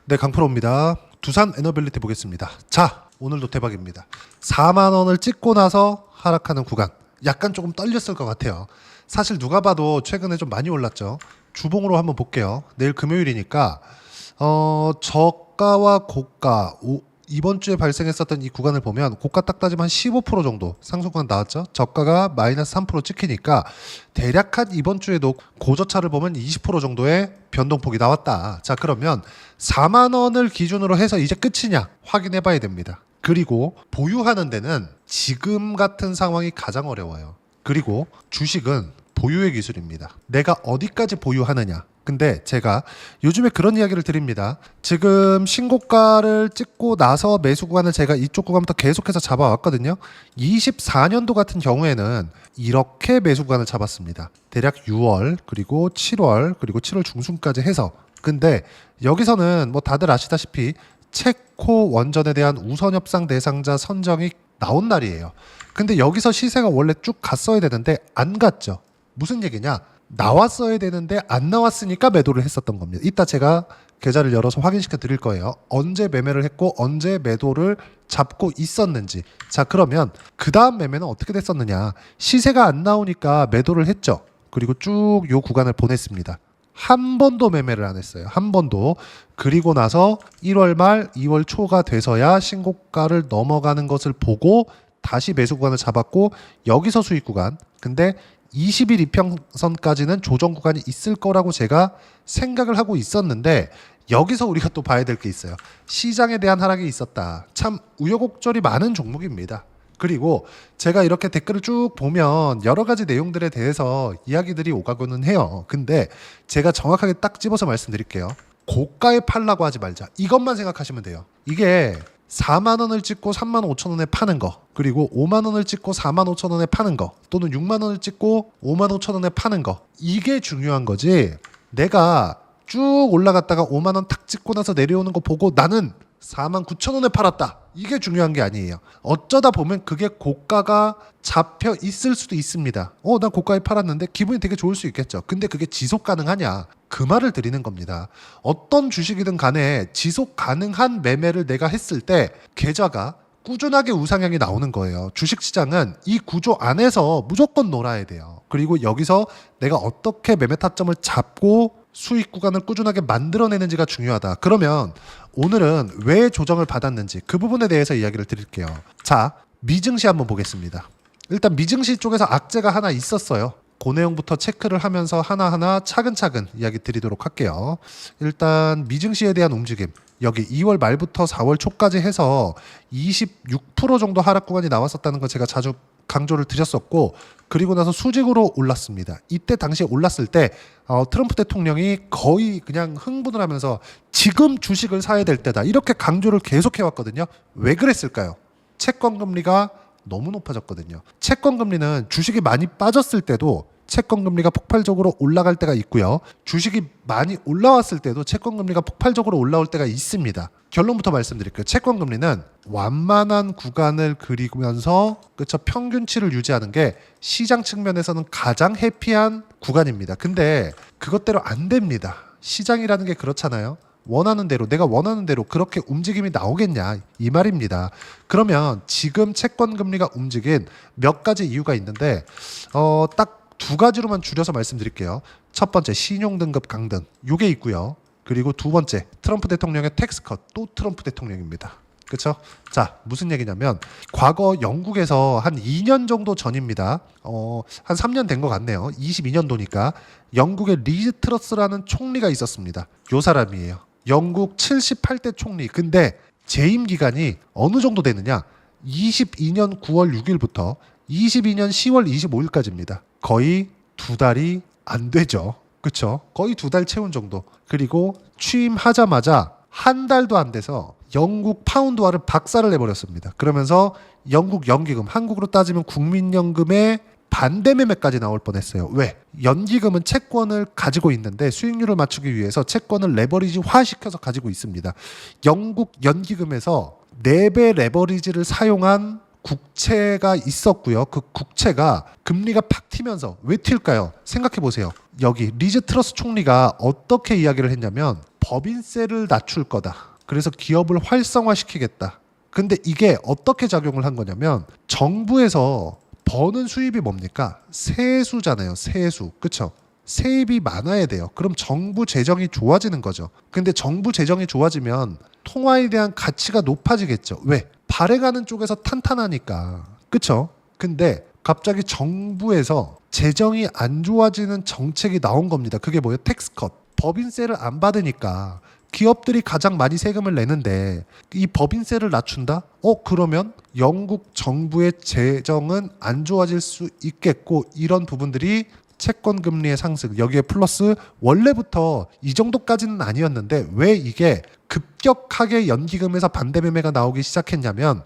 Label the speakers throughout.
Speaker 1: 네, 강프로입니다. 두산 에너빌리티 보겠습니다. 자, 오늘도 대박입니다. 4만 원을 찍고 나서 하락하는 구간. 약간 조금 떨렸을 것 같아요. 사실 누가 봐도 최근에 좀 많이 올랐죠. 주봉으로 한번 볼게요. 내일 금요일이니까 저가와 고가 이번 주에 발생했었던 이 구간을 보면 고가 딱 따지면 한 15% 정도 상승 구간 나왔죠. 저가가 마이너스 3% 찍히니까 대략 한 이번 주에도 고저차를 보면 20% 정도의 변동폭이 나왔다. 자, 그러면 4만 원을 기준으로 해서 이제 끝이냐 확인해 봐야 됩니다. 그리고 보유하는 데는 지금 같은 상황이 가장 어려워요. 그리고 주식은 보유의 기술입니다. 내가 어디까지 보유하느냐. 근데 제가 요즘에 그런 이야기를 드립니다. 지금 신고가를 찍고 나서 매수 구간을 제가 이쪽 구간부터 계속해서 잡아왔거든요. 24년도 같은 경우에는 이렇게 매수 구간을 잡았습니다. 대략 6월 그리고 7월 그리고 7월 중순까지 해서. 근데 여기서는 뭐 다들 아시다시피 체코 원전에 대한 우선협상 대상자 선정이 나온 날이에요. 근데 여기서 시세가 원래 쭉 갔어야 되는데 안 갔죠. 무슨 얘기냐? 나왔어야 되는데 안 나왔으니까 매도를 했었던 겁니다. 이따 제가 계좌를 열어서 확인시켜 드릴 거예요. 언제 매매를 했고 언제 매도를 잡고 있었는지. 자, 그러면 그 다음 매매는 어떻게 됐었느냐? 시세가 안 나오니까 매도를 했죠. 그리고 쭉 요 구간을 보냈습니다. 한 번도 매매를 안 했어요. 한 번도. 그리고 나서 1월 말 2월 초가 돼서야 신고가를 넘어가는 것을 보고 다시 매수 구간을 잡았고 여기서 수익 구간. 근데 20일 이평선까지는 조정 구간이 있을 거라고 제가 생각을 하고 있었는데 여기서 우리가 또 봐야 될 게 있어요. 시장에 대한 하락이 있었다. 참 우여곡절이 많은 종목입니다. 그리고 제가 이렇게 댓글을 쭉 보면 여러 가지 내용들에 대해서 이야기들이 오가고는 해요. 근데 제가 정확하게 딱 집어서 말씀드릴게요. 고가에 팔라고 하지 말자. 이것만 생각하시면 돼요. 이게 4만 원을 찍고 3만 5천 원에 파는 거, 그리고 5만 원을 찍고 4만 5천 원에 파는 거, 또는 6만 원을 찍고 5만 5천 원에 파는 거, 이게 중요한 거지. 내가 쭉 올라갔다가 5만 원 탁 찍고 나서 내려오는 거 보고 나는 4만 9천 원에 팔았다, 이게 중요한 게 아니에요. 어쩌다 보면 그게 고가가 잡혀 있을 수도 있습니다. 난 고가에 팔았는데 기분이 되게 좋을 수 있겠죠. 근데 그게 지속 가능하냐, 그 말을 드리는 겁니다. 어떤 주식이든 간에 지속 가능한 매매를 내가 했을 때 계좌가 꾸준하게 우상향이 나오는 거예요. 주식시장은 이 구조 안에서 무조건 놀아야 돼요. 그리고 여기서 내가 어떻게 매매 타점을 잡고 수익 구간을 꾸준하게 만들어내는지가 중요하다. 그러면 오늘은 왜 조정을 받았는지 그 부분에 대해서 이야기를 드릴게요. 자, 미증시 한번 보겠습니다. 일단 미증시 쪽에서 악재가 하나 있었어요. 그 내용부터 체크를 하면서 하나하나 차근차근 이야기 드리도록 할게요. 일단 미증시에 대한 움직임, 여기 2월 말부터 4월 초까지 해서 26% 정도 하락 구간이 나왔었다는 거 제가 자주 강조를 드렸었고, 그리고 나서 수직으로 올랐습니다. 이때 당시에 올랐을 때 트럼프 대통령이 거의 그냥 흥분을 하면서 지금 주식을 사야 될 때다, 이렇게 강조를 계속 해왔거든요. 왜 그랬을까요? 채권 금리가 너무 높아졌거든요. 채권 금리는 주식이 많이 빠졌을 때도 채권 금리가 폭발적으로 올라갈 때가 있고요. 주식이 많이 올라왔을 때도 채권 금리가 폭발적으로 올라올 때가 있습니다. 결론부터 말씀드릴게요. 채권 금리는 완만한 구간을 그리면서 그쵸, 평균치를 유지하는 게 시장 측면에서는 가장 해피한 구간입니다. 근데 그것대로 안 됩니다. 시장이라는 게 그렇잖아요. 원하는 대로, 내가 원하는 대로 그렇게 움직임이 나오겠냐, 이 말입니다. 그러면 지금 채권 금리가 움직인 몇 가지 이유가 있는데 딱 두 가지로만 줄여서 말씀드릴게요. 첫 번째, 신용등급 강등, 요게 있고요. 그리고 두 번째, 트럼프 대통령의 텍스컷, 또 트럼프 대통령입니다. 그렇죠? 자, 무슨 얘기냐면 과거 영국에서 한 2년 정도 전입니다. 한 3년 된 것 같네요. 22년도니까 영국의 리즈 트러스라는 총리가 있었습니다. 요 사람이에요. 영국 78대 총리. 근데 재임 기간이 어느 정도 되느냐? 22년 9월 6일부터 22년 10월 25일까지입니다. 거의 두 달이 안 되죠. 그렇죠? 거의 두 달 채운 정도. 그리고 취임하자마자 한 달도 안 돼서 영국 파운드화를 박살을 내버렸습니다. 그러면서 영국 연기금, 한국으로 따지면 국민연금의 반대 매매까지 나올 뻔했어요. 왜? 연기금은 채권을 가지고 있는데 수익률을 맞추기 위해서 채권을 레버리지화 시켜서 가지고 있습니다. 영국 연기금에서 4배 레버리지를 사용한 국채가 있었고요. 그 국채가 금리가 팍 튀면서 왜 튈까요? 생각해 보세요. 여기 리즈 트러스 총리가 어떻게 이야기를 했냐면 법인세를 낮출 거다. 그래서 기업을 활성화시키겠다. 근데 이게 어떻게 작용을 한 거냐면 정부에서 버는 수입이 뭡니까? 세수잖아요. 세수. 그쵸? 세입이 많아야 돼요. 그럼 정부 재정이 좋아지는 거죠. 근데 정부 재정이 좋아지면 통화에 대한 가치가 높아지겠죠. 왜? 발행하는 쪽에서 탄탄하니까. 그쵸? 근데 갑자기 정부에서 재정이 안 좋아지는 정책이 나온 겁니다. 그게 뭐예요? 텍스컷. 법인세를 안 받으니까 기업들이 가장 많이 세금을 내는데 이 법인세를 낮춘다? 그러면 영국 정부의 재정은 안 좋아질 수 있겠고 이런 부분들이 채권 금리의 상승 여기에 플러스 원래부터 이 정도까지는 아니었는데 왜 이게 급격하게 연기금에서 반대 매매가 나오기 시작했냐면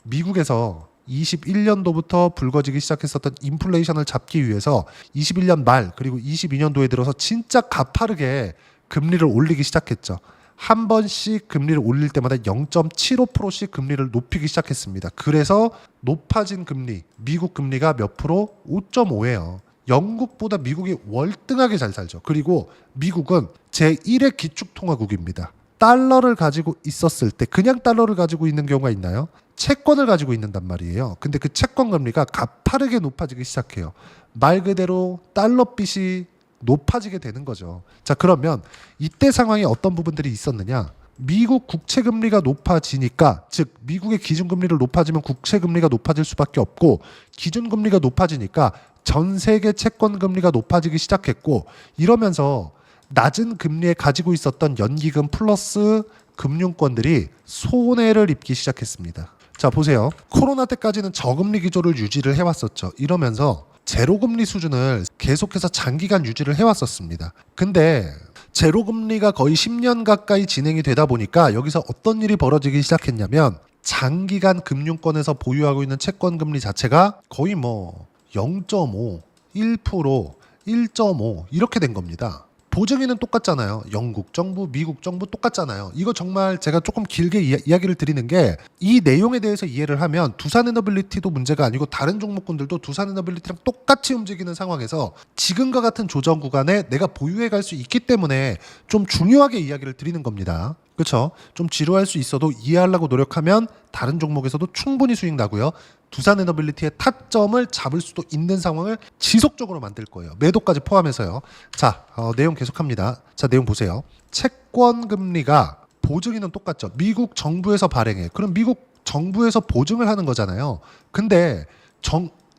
Speaker 1: 미국에서 21년도부터 불거지기 시작했었던 인플레이션을 잡기 위해서 21년 말 그리고 22년도에 들어서 진짜 가파르게 금리를 올리기 시작했죠. 한 번씩 금리를 올릴 때마다 0.75%씩 금리를 높이기 시작했습니다. 그래서 높아진 금리, 미국 금리가 몇 프로? 5.5예요. 영국보다 미국이 월등하게 잘 살죠. 그리고 미국은 제1의 기축통화국입니다. 달러를 가지고 있었을 때 그냥 달러를 가지고 있는 경우가 있나요? 채권을 가지고 있는단 말이에요. 근데 그 채권 금리가 가파르게 높아지기 시작해요. 말 그대로 달러빚이 높아지게 되는 거죠. 자, 그러면 이때 상황에 어떤 부분들이 있었느냐? 미국 국채 금리가 높아지니까 즉 미국의 기준 금리를 높아지면 국채 금리가 높아질 수밖에 없고 기준 금리가 높아지니까 전 세계 채권 금리가 높아지기 시작했고 이러면서 낮은 금리에 가지고 있었던 연기금 플러스 금융권들이 손해를 입기 시작했습니다. 자, 보세요. 코로나 때까지는 저금리 기조를 유지를 해왔었죠. 이러면서 제로금리 수준을 계속해서 장기간 유지를 해왔었습니다. 근데 제로금리가 거의 10년 가까이 진행이 되다 보니까 여기서 어떤 일이 벌어지기 시작했냐면 장기간 금융권에서 보유하고 있는 채권금리 자체가 거의 0.5, 1%, 1.5 이렇게 된 겁니다. 보증인은 똑같잖아요. 영국 정부, 미국 정부 똑같잖아요. 이거 정말 제가 조금 길게 이야기를 드리는 게 이 내용에 대해서 이해를 하면 두산에너빌리티도 문제가 아니고 다른 종목군들도 두산에너빌리티랑 똑같이 움직이는 상황에서 지금과 같은 조정 구간에 내가 보유해 갈 수 있기 때문에 좀 중요하게 이야기를 드리는 겁니다. 그렇죠? 좀 지루할 수 있어도 이해하려고 노력하면 다른 종목에서도 충분히 수익 나고요. 두산에너빌리티의 타점을 잡을 수도 있는 상황을 지속적으로 만들 거예요. 매도까지 포함해서요. 자, 내용 계속합니다. 자, 내용 보세요. 채권 금리가 보증인은 똑같죠. 미국 정부에서 발행해. 그럼 미국 정부에서 보증을 하는 거잖아요. 근데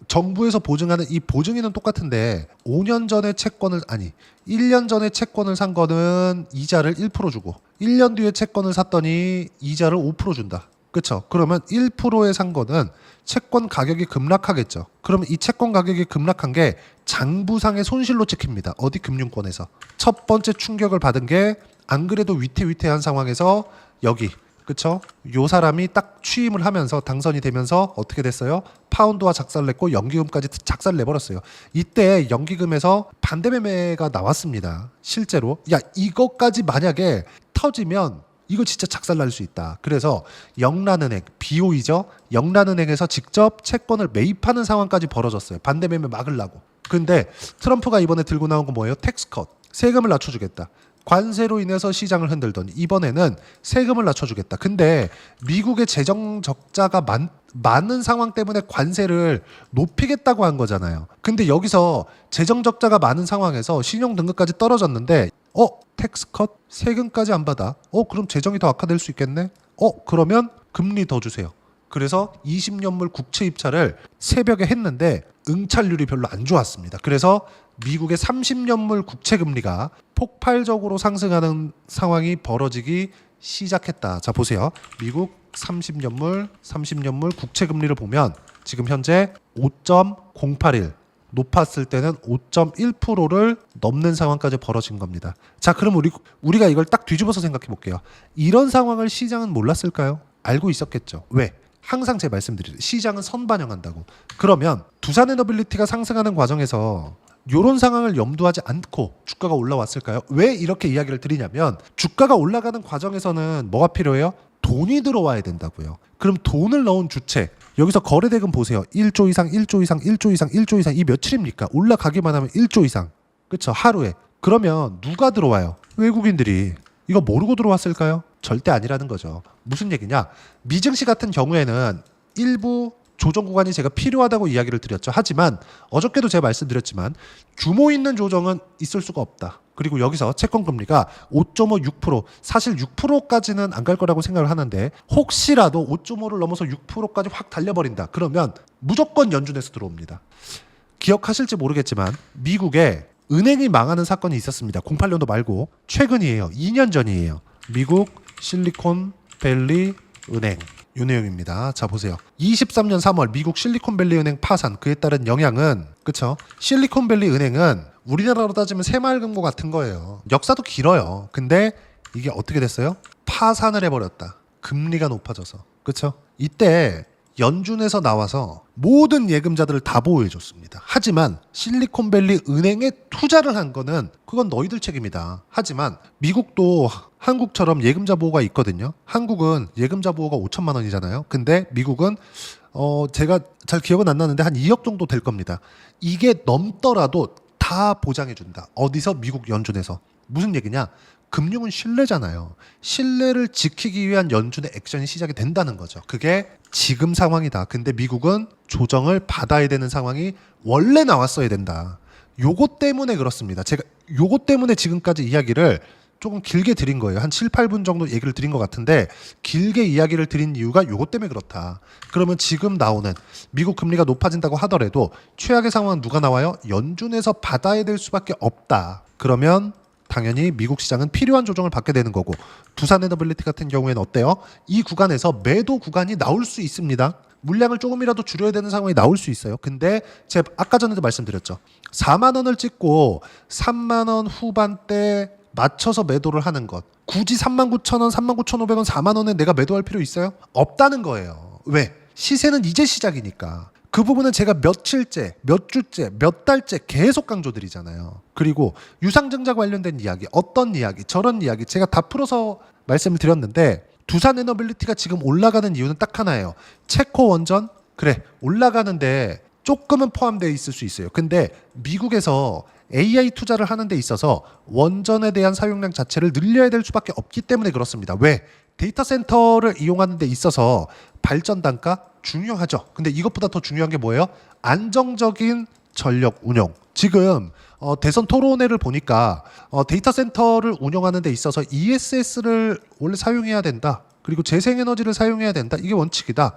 Speaker 1: 정부에서 보증하는 이 보증인은 똑같은데 5년 전에 채권을 1년 전에 채권을 산 거는 이자를 1% 주고 1년 뒤에 채권을 샀더니 이자를 5% 준다. 그렇죠? 그러면 1%에 산 거는 채권 가격이 급락하겠죠. 그러면 이 채권 가격이 급락한 게 장부상의 손실로 찍힙니다. 어디 금융권에서. 첫 번째 충격을 받은 게 안 그래도 위태위태한 상황에서 여기 그쵸? 요 사람이 딱 취임을 하면서 당선이 되면서 어떻게 됐어요? 파운드와 작살냈고 연기금까지 작살내버렸어요. 이때 연기금에서 반대 매매가 나왔습니다. 실제로. 야, 이것까지 만약에 터지면 이거 진짜 작살날 수 있다. 그래서 영란은행, BOE죠. 영란은행에서 직접 채권을 매입하는 상황까지 벌어졌어요. 반대 매매 막으려고. 근데 트럼프가 이번에 들고 나온 건 뭐예요? 텍스컷. 세금을 낮춰주겠다. 관세로 인해서 시장을 흔들더니 이번에는 세금을 낮춰주겠다. 근데 미국의 재정 적자가 많은 상황 때문에 관세를 높이겠다고 한 거잖아요. 근데 여기서 재정 적자가 많은 상황에서 신용 등급까지 떨어졌는데 텍스컷? 세금까지 안 받아. 그럼 재정이 더 악화될 수 있겠네? 그러면 금리 더 주세요. 그래서 20년물 국채 입찰을 새벽에 했는데 응찰률이 별로 안 좋았습니다. 그래서 미국의 30년물 국채 금리가 폭발적으로 상승하는 상황이 벌어지기 시작했다. 자, 보세요. 미국 30년물 국채 금리를 보면 지금 현재 5.081 높았을 때는 5.1%를 넘는 상황까지 벌어진 겁니다. 자, 그럼 우리가 이걸 딱 뒤집어서 생각해 볼게요. 이런 상황을 시장은 몰랐을까요? 알고 있었겠죠. 왜? 항상 제 말씀드리죠. 시장은 선반영한다고. 그러면 두산에너빌리티가 상승하는 과정에서 이런 상황을 염두하지 않고 주가가 올라왔을까요? 왜 이렇게 이야기를 드리냐면 주가가 올라가는 과정에서는 뭐가 필요해요? 돈이 들어와야 된다고요. 그럼 돈을 넣은 주체 여기서 거래대금 보세요. 1조 이상, 1조 이상, 1조 이상, 1조 이상 이 며칠입니까? 올라가기만 하면 1조 이상. 그쵸? 하루에. 그러면 누가 들어와요? 외국인들이. 이거 모르고 들어왔을까요? 절대 아니라는 거죠. 무슨 얘기냐? 미증시 같은 경우에는 일부 조정 구간이 제가 필요하다고 이야기를 드렸죠. 하지만 어저께도 제가 말씀드렸지만 규모 있는 조정은 있을 수가 없다. 그리고 여기서 채권 금리가 5.5, 6%, 사실 6%까지는 안 갈 거라고 생각을 하는데 혹시라도 5.5를 넘어서 6%까지 확 달려버린다. 그러면 무조건 연준에서 들어옵니다. 기억하실지 모르겠지만 미국에 은행이 망하는 사건이 있었습니다. 08년도 말고 최근이에요. 2년 전이에요. 미국 실리콘밸리 은행. 이 내용입니다. 자 보세요. 23년 3월 미국 실리콘밸리 은행 파산. 그에 따른 영향은 그쵸? 실리콘밸리 은행은 우리나라로 따지면 새마을금고 같은 거예요. 역사도 길어요. 근데 이게 어떻게 됐어요? 파산을 해버렸다. 금리가 높아져서. 그쵸? 이때 연준에서 나와서 모든 예금자들을 다 보호해줬습니다. 하지만 실리콘밸리 은행에 투자를 한 거는 그건 너희들 책임이다. 하지만 미국도 한국처럼 예금자 보호가 있거든요. 한국은 예금자 보호가 5천만 원이잖아요. 근데 미국은 제가 잘 기억은 안 나는데 한 2억 정도 될 겁니다. 이게 넘더라도 다 보장해준다. 어디서? 미국 연준에서. 무슨 얘기냐? 금융은 신뢰잖아요. 신뢰를 지키기 위한 연준의 액션이 시작이 된다는 거죠. 그게 지금 상황이다. 근데 미국은 조정을 받아야 되는 상황이 원래 나왔어야 된다. 요거 때문에 그렇습니다. 제가 요거 때문에 지금까지 이야기를 조금 길게 드린 거예요. 한 7, 8분 정도 얘기를 드린 것 같은데 길게 이야기를 드린 이유가 요거 때문에 그렇다. 그러면 지금 나오는 미국 금리가 높아진다고 하더라도 최악의 상황은 누가 나와요? 연준에서 받아야 될 수밖에 없다. 그러면 당연히 미국 시장은 필요한 조정을 받게 되는 거고 두산에너빌리티 같은 경우에는 어때요? 이 구간에서 매도 구간이 나올 수 있습니다. 물량을 조금이라도 줄여야 되는 상황이 나올 수 있어요. 근데 제가 아까 전에도 말씀드렸죠. 4만 원을 찍고 3만 원 후반대 맞춰서 매도를 하는 것. 굳이 39,000원, 39,500원, 4만 원에 내가 매도할 필요 있어요? 없다는 거예요. 왜? 시세는 이제 시작이니까. 그 부분은 제가 며칠째, 몇 주째, 몇 달째 계속 강조드리잖아요. 그리고 유상증자 관련된 이야기, 어떤 이야기, 저런 이야기 제가 다 풀어서 말씀을 드렸는데 두산에너빌리티가 지금 올라가는 이유는 딱 하나예요. 체코 원전? 그래, 올라가는데 조금은 포함되어 있을 수 있어요. 근데 미국에서 AI 투자를 하는 데 있어서 원전에 대한 사용량 자체를 늘려야 될 수밖에 없기 때문에 그렇습니다. 왜? 데이터 센터를 이용하는 데 있어서 발전 단가 중요하죠. 근데 이것보다 더 중요한 게 뭐예요? 안정적인 전력 운영. 지금 대선 토론회를 보니까 데이터 센터를 운영하는 데 있어서 ESS를 원래 사용해야 된다. 그리고 재생에너지를 사용해야 된다. 이게 원칙이다.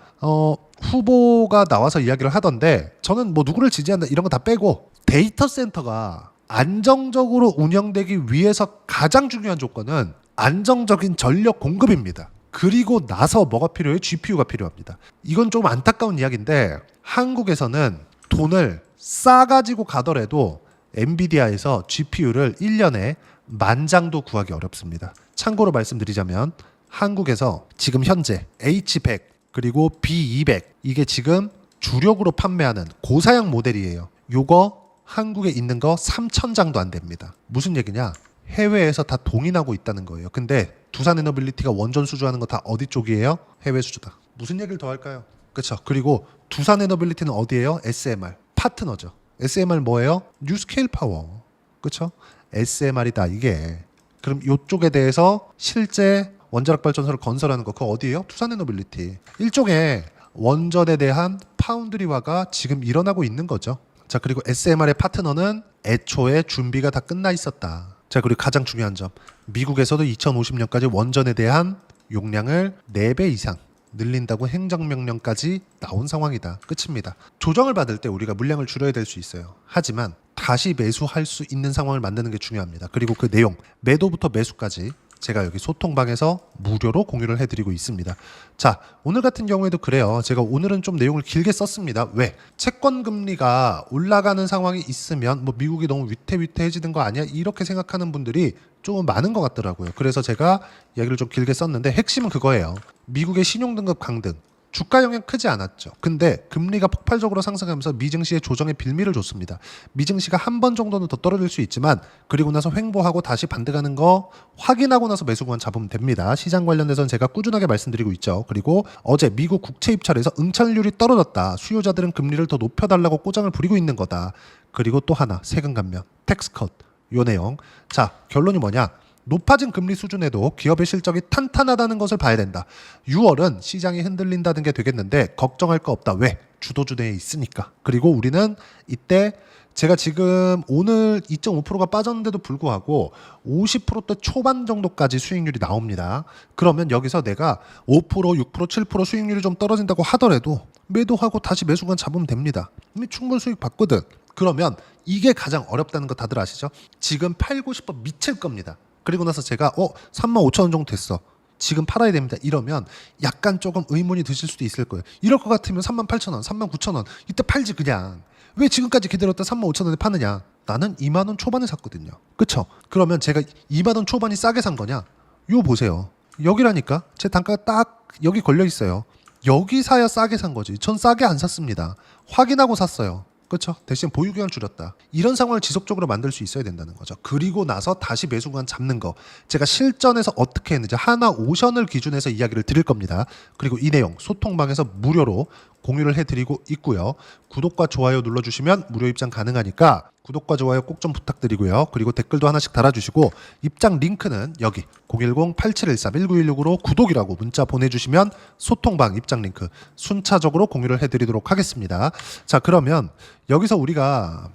Speaker 1: 후보가 나와서 이야기를 하던데 저는 뭐 누구를 지지한다 이런 거 다 빼고 데이터 센터가 안정적으로 운영되기 위해서 가장 중요한 조건은 안정적인 전력 공급입니다. 그리고 나서 뭐가 필요해요? GPU가 필요합니다. 이건 좀 안타까운 이야기인데 한국에서는 돈을 싸가지고 가더라도 엔비디아에서 GPU를 1년에 10,000장도 구하기 어렵습니다. 참고로 말씀드리자면 한국에서 지금 현재 H100 그리고 B200 이게 지금 주력으로 판매하는 고사양 모델이에요. 요거 한국에 있는 거 3,000장도 안 됩니다. 무슨 얘기냐? 해외에서 다 동인하고 있다는 거예요. 근데 두산에너빌리티가 원전 수주하는 거 다 어디 쪽이에요? 해외 수주다. 무슨 얘기를 더 할까요? 그렇죠. 그리고 두산에너빌리티는 어디예요? SMR 파트너죠. SMR 뭐예요? 뉴스케일 파워. 그렇죠? SMR이다 이게. 그럼 이쪽에 대해서 실제 원자력 발전소를 건설하는 거 그거 어디예요? 두산에너빌리티. 일종의 원전에 대한 파운드리화가 지금 일어나고 있는 거죠. 자, 그리고 SMR의 파트너는 애초에 준비가 다 끝나 있었다. 자, 그리고 가장 중요한 점. 미국에서도 2050년까지 원전에 대한 용량을 4배 이상 늘린다고 행정명령까지 나온 상황이다. 끝입니다. 조정을 받을 때 우리가 물량을 줄여야 될 수 있어요. 하지만 다시 매수할 수 있는 상황을 만드는 게 중요합니다. 그리고 그 내용, 매도부터 매수까지 제가 여기 소통방에서 무료로 공유를 해드리고 있습니다. 자, 오늘 같은 경우에도 그래요. 제가 오늘은 좀 내용을 길게 썼습니다. 왜? 채권 금리가 올라가는 상황이 있으면 뭐 미국이 너무 위태위태해지는 거 아니야? 이렇게 생각하는 분들이 좀 많은 것 같더라고요. 그래서 제가 이야기를 좀 길게 썼는데 핵심은 그거예요. 미국의 신용등급 강등. 주가 영향 크지 않았죠. 근데 금리가 폭발적으로 상승하면서 미증시에 조정의 빌미를 줬습니다. 미증시가 한 번 정도는 더 떨어질 수 있지만 그리고 나서 횡보하고 다시 반등하는 거 확인하고 나서 매수 구간 잡으면 됩니다. 시장 관련해서는 제가 꾸준하게 말씀드리고 있죠. 그리고 어제 미국 국채 입찰에서 응찰률이 떨어졌다. 수요자들은 금리를 더 높여달라고 꼬장을 부리고 있는 거다. 그리고 또 하나 세금 감면, 텍스 컷, 요 내용. 자, 결론이 뭐냐? 높아진 금리 수준에도 기업의 실적이 탄탄하다는 것을 봐야 된다. 6월은 시장이 흔들린다는 게 되겠는데 걱정할 거 없다. 왜? 주도주대에 있으니까. 그리고 우리는 이때 제가 지금 오늘 2.5%가 빠졌는데도 불구하고 50%대 초반 정도까지 수익률이 나옵니다. 그러면 여기서 내가 5%, 6%, 7% 수익률이 좀 떨어진다고 하더라도 매도하고 다시 매수관 잡으면 됩니다. 이미 충분 수익 받거든. 그러면 이게 가장 어렵다는 거 다들 아시죠? 지금 팔고 싶어 미칠 겁니다. 그리고 나서 제가 35,000원 정도 됐어. 지금 팔아야 됩니다. 이러면 약간 조금 의문이 드실 수도 있을 거예요. 이럴 것 같으면 38,000원, 39,000원 이때 팔지 그냥. 왜 지금까지 기다렸다 35,000원에 파느냐? 나는 2만 원 초반에 샀거든요. 그쵸? 그러면 제가 2만 원 초반이 싸게 산 거냐? 요 보세요. 여기라니까. 제 단가가 딱 여기 걸려 있어요. 여기 사야 싸게 산 거지. 전 싸게 안 샀습니다. 확인하고 샀어요. 그렇죠? 대신 보유기간 줄였다. 이런 상황을 지속적으로 만들 수 있어야 된다는 거죠. 그리고 나서 다시 매수구간 잡는 거. 제가 실전에서 어떻게 했는지 하나오션을 기준해서 이야기를 드릴 겁니다. 그리고 이 내용 소통방에서 무료로 공유를 해드리고 있고요. 구독과 좋아요 눌러주시면 무료 입장 가능하니까 구독과 좋아요 꼭 좀 부탁드리고요. 그리고 댓글도 하나씩 달아주시고 입장 링크는 여기 010-8713-1916으로 구독이라고 문자 보내주시면 소통방 입장 링크 순차적으로 공유를 해드리도록 하겠습니다. 자, 그러면 여기서 우리가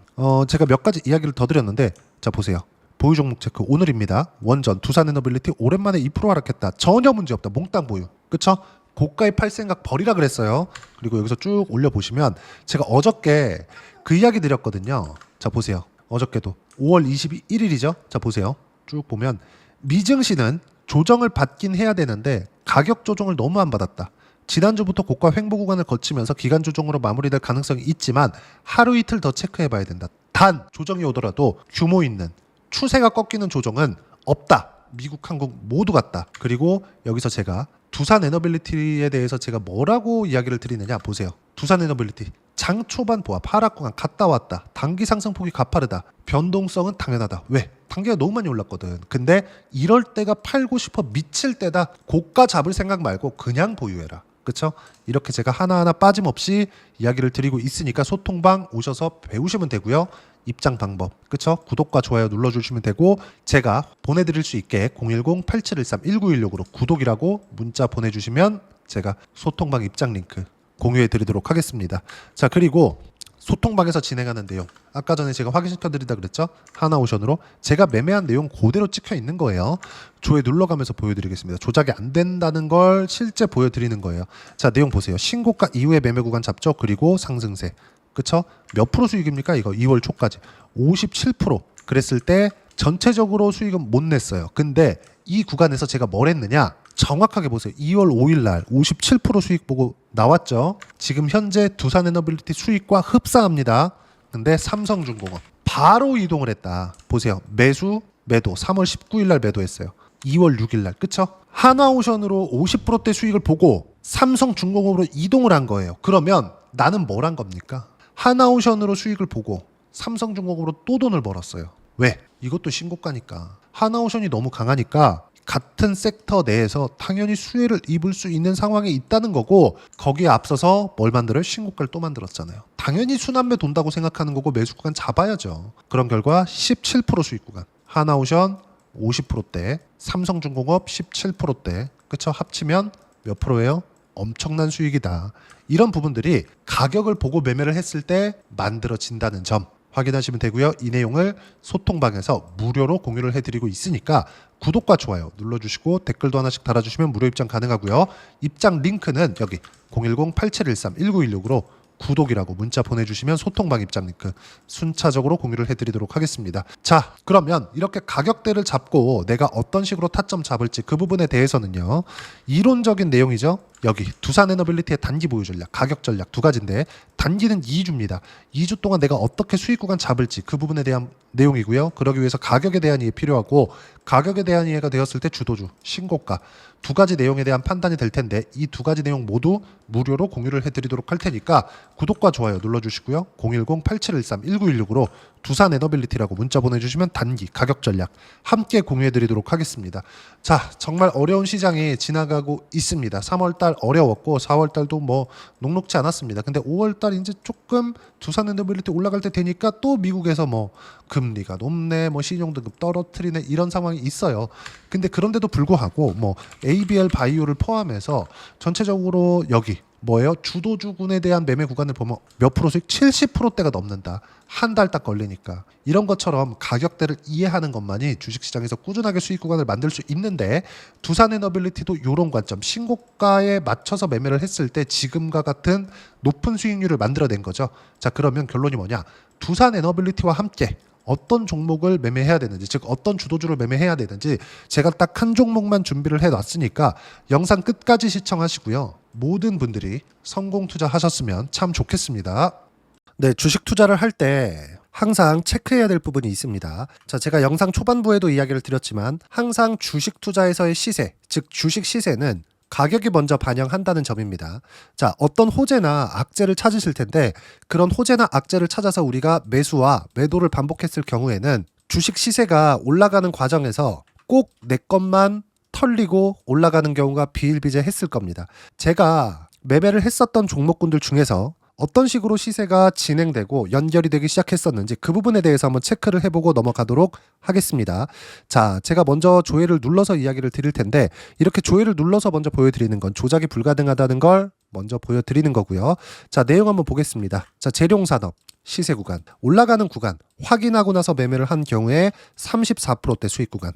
Speaker 1: 제가 몇 가지 이야기를 더 드렸는데 자 보세요. 보유 종목 체크 오늘입니다. 원전 두산에너빌리티 오랜만에 2% 하락했다. 전혀 문제 없다. 몽땅 보유. 그쵸? 고가에 팔 생각 버리라 그랬어요. 그리고 여기서 쭉 올려보시면 제가 어저께 그 이야기 드렸거든요. 자 보세요. 어저께도 5월 21일이죠. 자 보세요. 쭉 보면 미증시는 조정을 받긴 해야 되는데 가격 조정을 너무 안 받았다. 지난주부터 고가 횡보 구간을 거치면서 기간 조정으로 마무리될 가능성이 있지만 하루 이틀 더 체크해 봐야 된다. 단 조정이 오더라도 규모 있는 추세가 꺾이는 조정은 없다. 미국, 한국 모두 같다. 그리고 여기서 제가 두산에너빌리티에 대해서 제가 뭐라고 이야기를 드리느냐 보세요. 두산에너빌리티 장 초반 보합 하락 구간 갔다 왔다. 단기 상승폭이 가파르다. 변동성은 당연하다. 왜? 단기가 너무 많이 올랐거든. 근데 이럴 때가 팔고 싶어 미칠 때다. 고가 잡을 생각 말고 그냥 보유해라. 그쵸? 이렇게 제가 하나하나 빠짐없이 이야기를 드리고 있으니까 소통방 오셔서 배우시면 되고요. 입장 방법, 그쵸? 구독과 좋아요 눌러주시면 되고 제가 보내드릴 수 있게 010-8713-1916으로 구독이라고 문자 보내주시면 제가 소통방 입장 링크 공유해드리도록 하겠습니다. 자, 그리고 소통방에서 진행하는 내용 아까 전에 제가 확인시켜드리다 그랬죠? 하나오션으로 제가 매매한 내용 그대로 찍혀 있는 거예요. 조회 눌러가면서 보여드리겠습니다. 조작이 안 된다는 걸 실제 보여드리는 거예요. 자, 내용 보세요. 신고가 이후에 매매 구간 잡죠. 그리고 상승세. 그쵸? 몇 프로 수익입니까? 이거 2월 초까지 57%. 그랬을 때 전체적으로 수익은 못 냈어요. 근데 이 구간에서 제가 뭘 했느냐? 정확하게 보세요. 2월 5일 날 57% 수익 보고 나왔죠. 지금 현재 두산에너빌리티 수익과 흡사합니다. 근데 삼성중공업 바로 이동을 했다. 보세요. 매수, 매도 3월 19일 날 매도했어요. 2월 6일 날. 그쵸? 하나오션으로 50%대 수익을 보고 삼성중공업으로 이동을 한 거예요. 그러면 나는 뭘 한 겁니까? 하나오션으로 수익을 보고 삼성중공업으로 또 돈을 벌었어요. 왜? 이것도 신고가니까. 하나오션이 너무 강하니까 같은 섹터 내에서 당연히 수혜를 입을 수 있는 상황에 있다는 거고 거기에 앞서서 뭘 만들어요? 신고가를 또 만들었잖아요. 당연히 순환매 돈다고 생각하는 거고 매수 구간 잡아야죠. 그런 결과 17% 수익 구간. 하나오션 50%대, 삼성중공업 17%대. 그쵸? 합치면 몇 프로예요? 엄청난 수익이다. 이런 부분들이 가격을 보고 매매를 했을 때 만들어진다는 점 확인하시면 되고요. 이 내용을 소통방에서 무료로 공유를 해드리고 있으니까 구독과 좋아요 눌러주시고 댓글도 하나씩 달아주시면 무료 입장 가능하고요. 입장 링크는 여기 010-8713-1916으로 구독이라고 문자 보내주시면 소통방 입장 링크 순차적으로 공유를 해드리도록 하겠습니다. 자, 그러면 이렇게 가격대를 잡고 내가 어떤 식으로 타점 잡을지 그 부분에 대해서는요. 이론적인 내용이죠. 여기 두산에너빌리티의 단기 보유 전략, 가격 전략 두 가지인데 단기는 2주입니다. 2주 동안 내가 어떻게 수익 구간 잡을지 그 부분에 대한 내용이고요. 그러기 위해서 가격에 대한 이해 필요하고 가격에 대한 이해가 되었을 때 주도주, 신고가 두 가지 내용에 대한 판단이 될 텐데 이 두 가지 내용 모두 무료로 공유를 해드리도록 할 테니까 구독과 좋아요 눌러주시고요. 010-8713-1916으로 두산 에너빌리티라고 문자 보내주시면 단기 가격 전략 함께 공유해드리도록 하겠습니다. 자, 정말 어려운 시장이 지나가고 있습니다. 3월달 어려웠고 4월달도 뭐 녹록지 않았습니다. 근데 5월달 이제 조금 두산 에너빌리티 올라갈 때 되니까 또 미국에서 뭐 금리가 높네, 뭐 신용등급 떨어뜨리네 이런 상황이 있어요. 근데 그런데도 불구하고 뭐 ABL 바이오를 포함해서 전체적으로 여기 뭐예요? 주도주군에 대한 매매 구간을 보면 몇 프로 수익? 70%대가 넘는다. 한 달 딱 걸리니까. 이런 것처럼 가격대를 이해하는 것만이 주식시장에서 꾸준하게 수익 구간을 만들 수 있는데 두산 에너빌리티도 이런 관점, 신고가에 맞춰서 매매를 했을 때 지금과 같은 높은 수익률을 만들어낸 거죠. 자, 그러면 결론이 뭐냐? 두산 에너빌리티와 함께 어떤 종목을 매매해야 되는지, 즉 어떤 주도주를 매매해야 되는지 제가 딱 한 종목만 준비를 해놨으니까 영상 끝까지 시청하시고요. 모든 분들이 성공 투자하셨으면 참 좋겠습니다. 네, 주식 투자를 할 때 항상 체크해야 될 부분이 있습니다. 자, 제가 영상 초반부에도 이야기를 드렸지만 항상 주식 투자에서의 시세, 즉 주식 시세는 가격이 먼저 반영한다는 점입니다. 자, 어떤 호재나 악재를 찾으실 텐데 그런 호재나 악재를 찾아서 우리가 매수와 매도를 반복했을 경우에는 주식 시세가 올라가는 과정에서 꼭 내 것만 털리고 올라가는 경우가 비일비재했을 겁니다. 제가 매매를 했었던 종목군들 중에서 어떤 식으로 시세가 진행되고 연결이 되기 시작했었는지 그 부분에 대해서 한번 체크를 해보고 넘어가도록 하겠습니다. 자, 제가 먼저 조회를 눌러서 이야기를 드릴 텐데 이렇게 조회를 눌러서 먼저 보여드리는 건 조작이 불가능하다는 걸 먼저 보여드리는 거고요. 자, 내용 한번 보겠습니다. 자, 재룡산업 시세 구간, 올라가는 구간 확인하고 나서 매매를 한 경우에 34%대 수익 구간.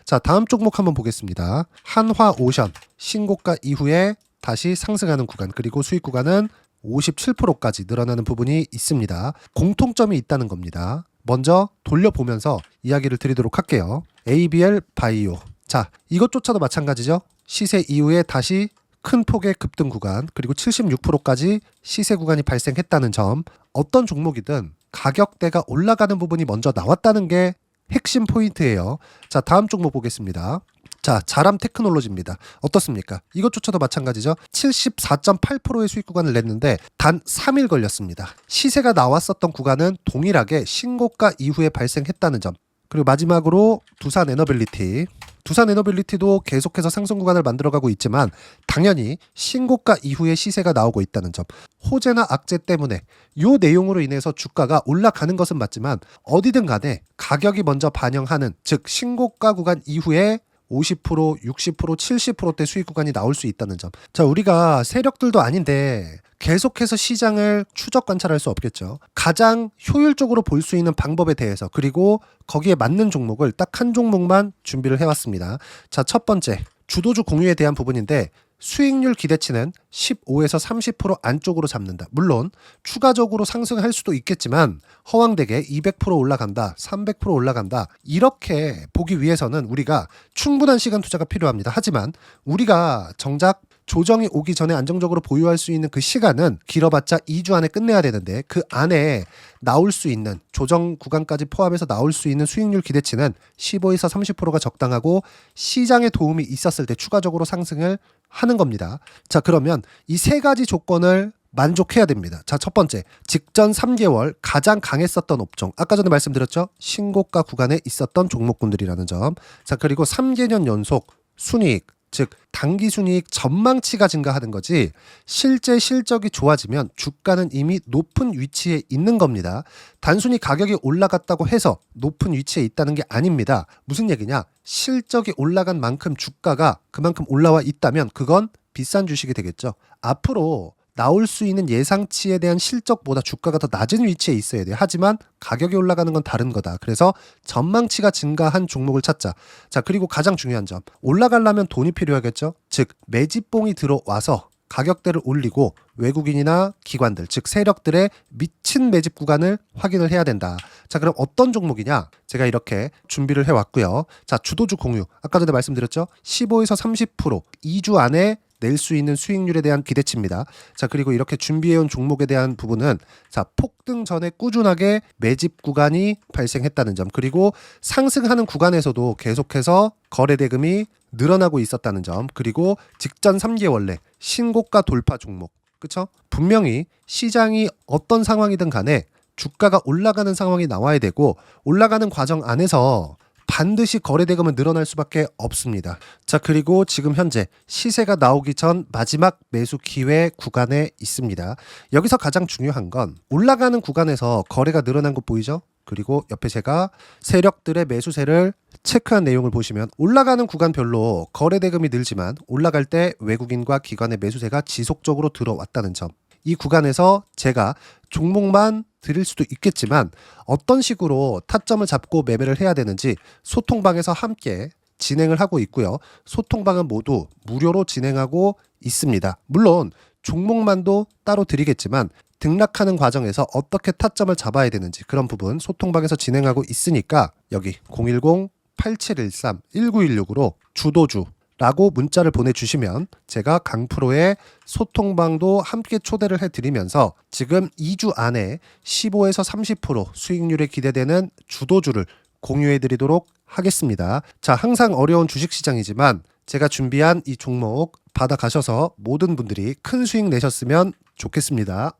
Speaker 1: 자, 다음 종목 한번 보겠습니다. 한화오션 신고가 이후에 다시 상승하는 구간, 그리고 수익 구간은 57%까지 늘어나는 부분이 있습니다. 공통점이 있다는 겁니다. 먼저 돌려보면서 이야기를 드리도록 할게요. ABL 바이오. 자, 이것조차도 마찬가지죠. 시세 이후에 다시 큰 폭의 급등 구간, 그리고 76%까지 시세 구간이 발생했다는 점. 어떤 종목이든 가격대가 올라가는 부분이 먼저 나왔다는 게 핵심 포인트예요. 자, 다음 종목 보겠습니다. 자, 자람 테크놀로지입니다. 어떻습니까? 이것조차도 마찬가지죠. 74.8%의 수익 구간을 냈는데 단 3일 걸렸습니다. 시세가 나왔었던 구간은 동일하게 신고가 이후에 발생했다는 점. 그리고 마지막으로 두산 에너빌리티. 두산 에너빌리티도 계속해서 상승 구간을 만들어가고 있지만 당연히 신고가 이후에 시세가 나오고 있다는 점. 호재나 악재 때문에 이 내용으로 인해서 주가가 올라가는 것은 맞지만 어디든 간에 가격이 먼저 반영하는, 즉 신고가 구간 이후에 50%, 60%, 70%대 수익 구간이 나올 수 있다는 점. 자, 우리가 세력들도 아닌데 계속해서 시장을 추적 관찰할 수 없겠죠. 가장 효율적으로 볼 수 있는 방법에 대해서, 그리고 거기에 맞는 종목을 딱 한 종목만 준비를 해왔습니다. 자, 첫 번째 주도주 공유에 대한 부분인데 수익률 기대치는 15에서 30% 안쪽으로 잡는다. 물론 추가적으로 상승할 수도 있겠지만 허황되게 200% 올라간다, 300% 올라간다, 이렇게 보기 위해서는 우리가 충분한 시간 투자가 필요합니다. 하지만 우리가 정작 조정이 오기 전에 안정적으로 보유할 수 있는 그 시간은 길어봤자 2주 안에 끝내야 되는데 그 안에 나올 수 있는, 조정 구간까지 포함해서 나올 수 있는 수익률 기대치는 15에서 30%가 적당하고 시장에 도움이 있었을 때 추가적으로 상승을 하는 겁니다. 자, 그러면 이 세 가지 조건을 만족해야 됩니다. 자, 첫 번째, 직전 3개월 가장 강했었던 업종. 아까 전에 말씀드렸죠? 신고가 구간에 있었던 종목군들이라는 점. 자, 그리고 3개년 연속 순이익, 즉 단기 순이익 전망치가 증가하는 거지 실제 실적이 좋아지면 주가는 이미 높은 위치에 있는 겁니다. 단순히 가격이 올라갔다고 해서 높은 위치에 있다는 게 아닙니다. 무슨 얘기냐? 실적이 올라간 만큼 주가가 그만큼 올라와 있다면 그건 비싼 주식이 되겠죠. 앞으로 나올 수 있는 예상치에 대한 실적보다 주가가 더 낮은 위치에 있어야 돼요. 하지만 가격이 올라가는 건 다른 거다. 그래서 전망치가 증가한 종목을 찾자. 자, 그리고 가장 중요한 점. 올라가려면 돈이 필요하겠죠. 즉 매집봉이 들어와서 가격대를 올리고 외국인이나 기관들, 즉 세력들의 미친 매집 구간을 확인을 해야 된다. 자, 그럼 어떤 종목이냐? 제가 이렇게 준비를 해왔고요. 자, 주도주 공유. 아까 전에 말씀드렸죠. 15에서 30% 2주 안에 낼 수 있는 수익률에 대한 기대치입니다. 자, 그리고 이렇게 준비해온 종목에 대한 부분은 자, 폭등 전에 꾸준하게 매집 구간이 발생했다는 점, 그리고 상승하는 구간에서도 계속해서 거래 대금이 늘어나고 있었다는 점, 그리고 직전 3개월 내 신고가 돌파 종목. 그쵸? 분명히 시장이 어떤 상황이든 간에 주가가 올라가는 상황이 나와야 되고 올라가는 과정 안에서 반드시 거래대금은 늘어날 수밖에 없습니다. 자, 그리고 지금 현재 시세가 나오기 전 마지막 매수 기회 구간에 있습니다. 여기서 가장 중요한 건 올라가는 구간에서 거래가 늘어난 거 보이죠? 그리고 옆에 제가 세력들의 매수세를 체크한 내용을 보시면 올라가는 구간별로 거래대금이 늘지만 올라갈 때 외국인과 기관의 매수세가 지속적으로 들어왔다는 점. 이 구간에서 제가 종목만 드릴 수도 있겠지만 어떤 식으로 타점을 잡고 매매를 해야 되는지 소통방에서 함께 진행을 하고 있고요. 소통방은 모두 무료로 진행하고 있습니다. 물론 종목만도 따로 드리겠지만 등락하는 과정에서 어떻게 타점을 잡아야 되는지 그런 부분 소통방에서 진행하고 있으니까 여기 010-8713-1916으로 주도주 라고 문자를 보내주시면 제가 강프로의 소통방도 함께 초대를 해드리면서 지금 2주 안에 15에서 30% 수익률이 기대되는 주도주를 공유해드리도록 하겠습니다. 자, 항상 어려운 주식시장이지만 제가 준비한 이 종목 받아가셔서 모든 분들이 큰 수익 내셨으면 좋겠습니다.